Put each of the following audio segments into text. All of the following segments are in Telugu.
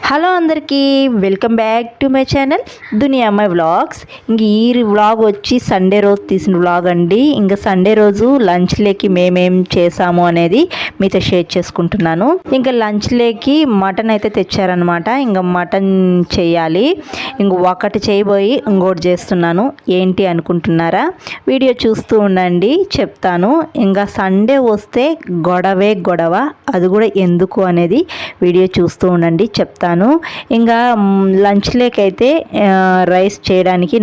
హలో అందరికీ welcome back to my channel దునియా అమ్మాయి వ్లాగ్స్. ఇంక ఈ వ్లాగ్ వచ్చి సండే రోజు తీసిన వ్లాగ్ అండి. ఇంకా సండే రోజు లంచ్లోకి మేమేం చేసాము అనేది మీతో షేర్ చేసుకుంటున్నాను. ఇంకా లంచ్లోకి మటన్ అయితే తెచ్చారనమాట. ఇంకా మటన్ చేయాలి. ఇంక ఒకటి చేయబోయి ఇంకోటి చేస్తున్నాను. ఏంటి అనుకుంటున్నారా? వీడియో చూస్తూ ఉండండి, చెప్తాను. ఇంకా సండే వస్తే గొడవ, అది కూడా ఎందుకు అనేది వీడియో చూస్తూ ఉండండి, చెప్తాను. ఇంకా లంచ్ లేకైతే రైస్ చేయడానికి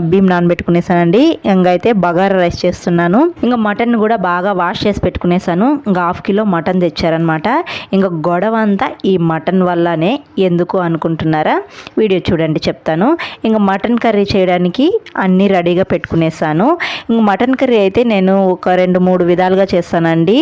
బియ్యం నానబెట్టుకునేసానండి. ఇంకా అయితే బగారా రైస్ చేస్తున్నాను. ఇంకా మటన్ కూడా బాగా వాష్ చేసి పెట్టుకునేసాను. ఇంకా 1/2 కిలో మటన్ తెచ్చారనమాట. ఇంకా గొడవ అంతా ఈ మటన్ వల్లనే. ఎందుకు అనుకుంటున్నారా? వీడియో చూడండి, చెప్తాను. ఇంకా మటన్ కర్రీ చేయడానికి అన్నీ రెడీగా పెట్టుకునేసాను. ఇంక మటన్ కర్రీ అయితే నేను ఒక 2-3 విధాలుగా చేస్తానండి.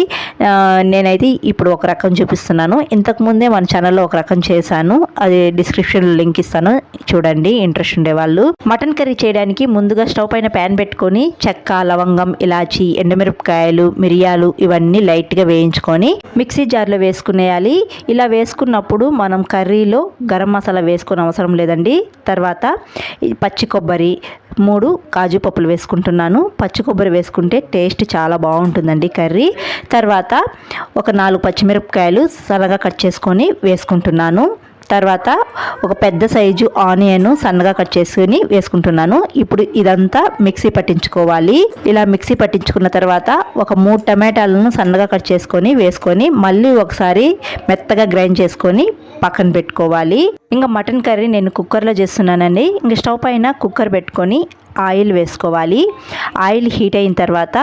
నేనైతే ఇప్పుడు ఒక రకం చూపిస్తున్నాను. ఇంతకుముందే మన ఛానల్లో ఒక రకం చేశాను, అది డిస్క్రిప్షన్లో లింక్ ఇస్తాను, చూడండి ఇంట్రెస్ట్ ఉండేవాళ్ళు. మటన్ కర్రీ చేయడానికి ముందుగా స్టవ్ పైన ప్యాన్ పెట్టుకొని చెక్క, లవంగం, ఇలాచి, ఎండుమిరపకాయలు, మిరియాలు ఇవన్నీ లైట్గా వేయించుకొని మిక్సీ జార్లో వేసుకునేయాలి. ఇలా వేసుకున్నప్పుడు మనం కర్రీలో గరం మసాలా వేసుకునే అవసరం లేదండి. తర్వాత పచ్చి కొబ్బరి, 3 కాజు పప్పులు వేసుకుంటున్నాను. పచ్చి కొబ్బరి వేసుకుంటే టేస్ట్ చాలా బాగుంటుందండి కర్రీ. తర్వాత ఒక 4 పచ్చిమిరపకాయలు సన్నగా కట్ చేసుకొని వేసుకుంటున్నాను. తర్వాత ఒక పెద్ద సైజు ఆనియన్ సన్నగా కట్ చేసుకొని వేసుకుంటున్నాను. ఇప్పుడు ఇదంతా మిక్సీ పట్టించుకోవాలి. ఇలా మిక్సీ పట్టించుకున్న తర్వాత ఒక 3 టమాటాలను సన్నగా కట్ చేసుకొని వేసుకొని మళ్ళీ ఒకసారి మెత్తగా గ్రైండ్ చేసుకొని పక్కన పెట్టుకోవాలి. ఇంకా మటన్ కర్రీ నేను కుక్కర్లో చేస్తున్నానండి. ఇంకా స్టవ్ పైన కుక్కర్ పెట్టుకొని ఆయిల్ వేసుకోవాలి. ఆయిల్ హీట్ అయిన తర్వాత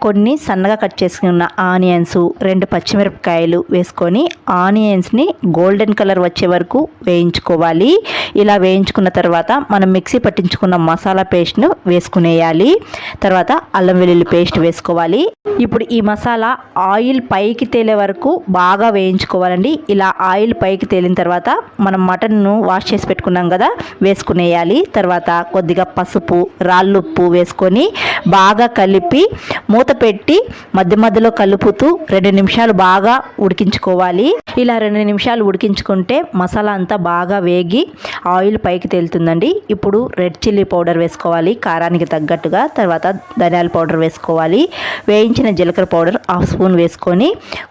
కొన్ని సన్నగా కట్ చేసుకున్న ఆనియన్స్, 2 పచ్చిమిరపకాయలు వేసుకొని ఆనియన్స్ని గోల్డెన్ కలర్ వచ్చే వరకు వేయించుకోవాలి. ఇలా వేయించుకున్న తర్వాత మనం మిక్సీ పట్టించుకున్న మసాలా పేస్ట్ను వేసుకునేయాలి. తర్వాత అల్లం వెల్లుల్లి పేస్ట్ వేసుకోవాలి. ఇప్పుడు ఈ మసాలా ఆయిల్ పైకి తేలే వరకు బాగా వేయించుకోవాలండి. ఇలా ఆయిల్ పైకి తేలిన తర్వాత మనం మటన్ను వాష్ చేసి పెట్టుకున్నాం కదా, వేసుకునేయాలి. తర్వాత కొద్దిగా పసుపు, రాళ్ళుప్పు వేసుకొని బాగా కలిపి మూత పెట్టి మధ్య మధ్యలో కలుపుతూ 2 నిమిషాలు బాగా ఉడికించుకోవాలి. ఇలా 2 నిమిషాలు ఉడికించుకుంటే మసాలా అంతా బాగా వేగి ఆయిల్ పైకి తేలుతుందండి. ఇప్పుడు రెడ్ చిల్లీ పౌడర్ వేసుకోవాలి కారానికి తగ్గట్టుగా. తర్వాత ధనియాల పౌడర్ వేసుకోవాలి. వేయించిన జీలకర్ర పౌడర్ 1/2 స్పూన్ వేసుకొని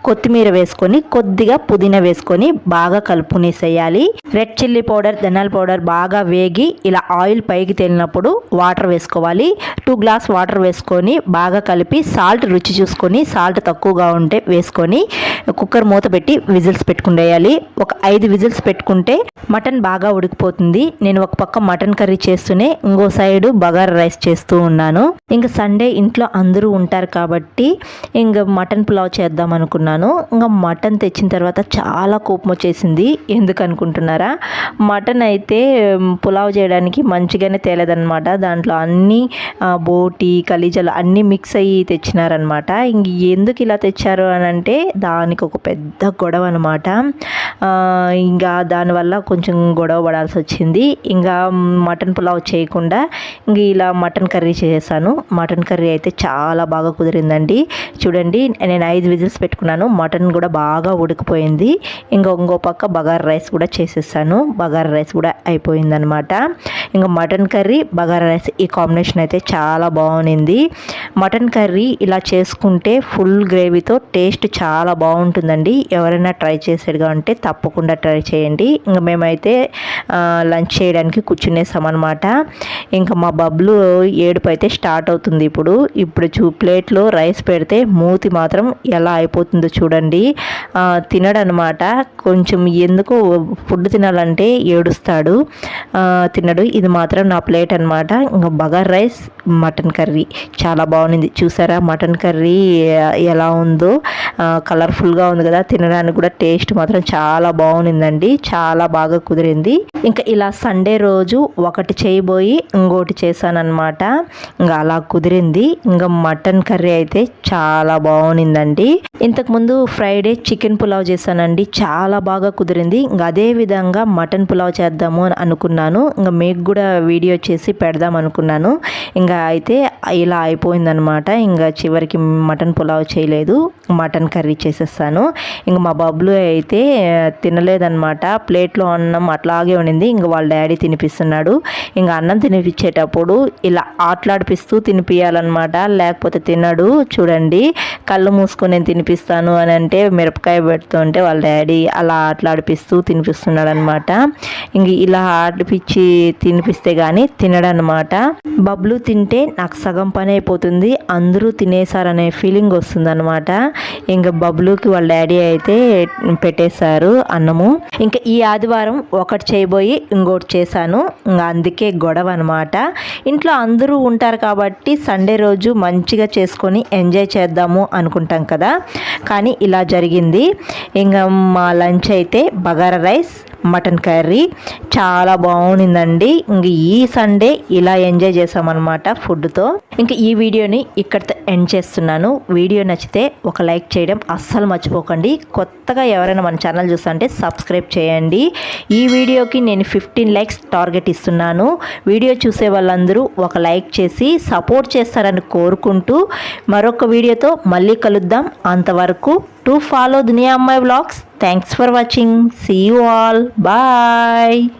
కొత్తిమీర వేసుకొని కొద్దిగా పుదీనా వేసుకొని బాగా కలుపుకునేసేయాలి. రెడ్ చిల్లీ పౌడర్, ధనియాల పౌడర్ బాగా వేగి ఇలా ఆయిల్ పైకి తేలినప్పుడు వాటర్ వేసుకోవాలి. 2 గ్లాస్ వాటర్ వేసుకొని బాగా కలిపి సాల్ట్ రుచి చూసుకొని, సాల్ట్ తక్కువగా ఉంటే వేసుకొని కుక్కర్ మూత పెట్టి విజిల్స్ పెట్టుకునేయాలి. ఒక 5 విజిల్స్ పెట్టుకుంటే మటన్ బాగా ఉడికిపోతుంది. నేను ఒక పక్క మటన్ కర్రీ చేస్తూనే ఇంకో సైడు బగారా రైస్ చేస్తూ ఉన్నాను. ఇంకా సండే ఇంట్లో అందరూ ఉంటారు కాబట్టి ఇంకా మటన్ పులావ్ చేద్దాం అనుకున్నాను. ఇంకా మటన్ తెచ్చిన తర్వాత చాలా కోపం వచ్చేసింది. ఎందుకు అనుకుంటున్నారా? మటన్ అయితే పులావ్ చేయడానికి మంచిగానే తేలేదన్నమాట. దాంట్లో అన్నీ బోటి, కలీజలు అన్నీ మిక్స్ అయ్యి తెచ్చినారనమాట. ఇంక ఎందుకు ఇలా తెచ్చారు అని అంటే దానికి ఒక పెద్ద గొడవ అనమాట. ఇంకా దానివల్ల కొంచెం గొడవ పడాల్సి వచ్చింది. ఇంకా మటన్ పులావ్ చేయకుండా ఇంక ఇలా మటన్ కర్రీ చేశాను. మటన్ కర్రీ అయితే చాలా బాగా కుదిరిందండి. చూడండి, నేను 5 విజిల్స్ పెట్టుకున్నాను. మటన్ కూడా బాగా ఉడికిపోయింది. ఇంకో పక్క బగారా రైస్ కూడా చేసేసాను. బగారా రైస్ కూడా అయిపోయిందనమాట. ఇంకా మటన్ కర్రీ, బగారా రైస్ ఈ కాంబినేషన్ అయితే చాలా బాగుంది. మటన్ కర్రీ ఇలా చేసుకుంటే ఫుల్ గ్రేవీతో టేస్ట్ చాలా బాగుంటుందండి. ఎవరైనా ట్రై చేసేదిగా ఉంటే తప్పకుండా ట్రై చేయండి. ఇంకా మేమైతే లంచ్ చేయడానికి కూర్చునేసామన్నమాట. ఇంకా మా బబ్లు ఏడుపు అయితే స్టార్ట్ అవుతుంది. ఇప్పుడు ప్లేట్లో రైస్ పెడితే మూతి మాత్రం ఎలా అయిపోతుందో చూడండి. తినడనమాట. కొంచెం ఎందుకో ఫుడ్ తినాలంటే ఏడుస్తాడు, తినడు. ఇది మాత్రం నా ప్లేట్ అనమాట. ఇంకా బగారా రైస్, మటన్ కర్రీ చాలా బాగుంది. చూసారా మటన్ కర్రీ ఎలా ఉందో? కలర్ఫుల్గా ఉంది కదా. తినడానికి కూడా టేస్ట్ మాత్రం చాలా బాగుందండి. చాలా బాగా కుదిరింది. ఇంకా ఇలా సండే రోజు ఒకటి చేయబోయి ఇంకోటి చేశానన్నమాట. ఇంకా అలా కుదిరింది. ఇంకా మటన్ కర్రీ అయితే చాలా బాగుందండి. ఇంతకుముందు ఫ్రైడే చికెన్ పులావ్ చేశానండి. చాలా బాగా కుదిరింది. ఇంకా అదే విధంగా మటన్ పులావ్ చేద్దాము అని అనుకున్నాను. ఇంకా మీకు కూడా వీడియో చేసి పెడదాం అనుకున్నాను. ఇంకా ఇంకా అయితే ఇలా అయిపోయిందనమాట. ఇంకా చివరికి మటన్ పులావ్ చేయలేదు, మటన్ కర్రీ చేసేస్తాను. ఇంక మా బబ్లు అయితే తినలేదనమాట. ప్లేట్లో అన్నం అట్లాగే ఉండింది. ఇంక వాళ్ళ డాడీ తినిపిస్తున్నాడు. ఇంకా అన్నం తినిపించేటప్పుడు ఇలా ఆటలాడిపిస్తూ తినిపియాలన్నమాట, లేకపోతే తినడు. చూడండి, కళ్ళు మూసుకొని నేను తినిపిస్తాను అని అంటే మిరపకాయ పెడుతుంటే వాళ్ళ డాడీ అలా ఆటలాడిపిస్తూ తినిపిస్తున్నాడు అనమాట. ఇంక ఇలా ఆడిపించి తినిపిస్తే కానీ తినడనమాట. బబ్లు తింటే నాకు సగం పని అయిపోతుంది, అందరూ తినేసారనే ఫీలింగ్ వస్తుంది అనమాట. ఇంకా బబ్లుకి వాళ్ళ డాడీ అయితే పెట్టేశారు అన్నము. ఇంకా ఈ ఆదివారం ఒకటి చేయబోయి ఇంకోటి చేశాను. ఇంకా అందుకే గొడవ అనమాట. ఇంట్లో అందరూ ఉంటారు కాబట్టి సండే రోజు మంచిగా చేసుకొని ఎంజాయ్ చేద్దాము అనుకుంటాం కదా, కానీ ఇలా జరిగింది. ఇంకా మా లంచ్ అయితే బగారా రైస్, మటన్ కర్రీ చాలా బాగుండిందండి. ఇంక ఈ సండే ఇలా ఎంజాయ్ చేసామన్నమాట ఫుడ్తో. ఇంకా ఈ వీడియోని ఇక్కడితో ఎండ్ చేస్తున్నాను. వీడియో నచ్చితే ఒక లైక్ చేయడం అస్సలు మర్చిపోకండి. కొత్తగా ఎవరైనా మన ఛానల్ చూస్తుంటే సబ్స్క్రైబ్ చేయండి. ఈ వీడియోకి నేను 15 లైక్స్ టార్గెట్ ఇస్తున్నాను. వీడియో చూసే వాళ్ళందరూ ఒక లైక్ చేసి సపోర్ట్ చేస్తారని కోరుకుంటూ మరొక వీడియోతో మళ్ళీ కలుద్దాం. అంతవరకు to follow Duniya Amma Vlogs. Thanks for watching. See you all. Bye.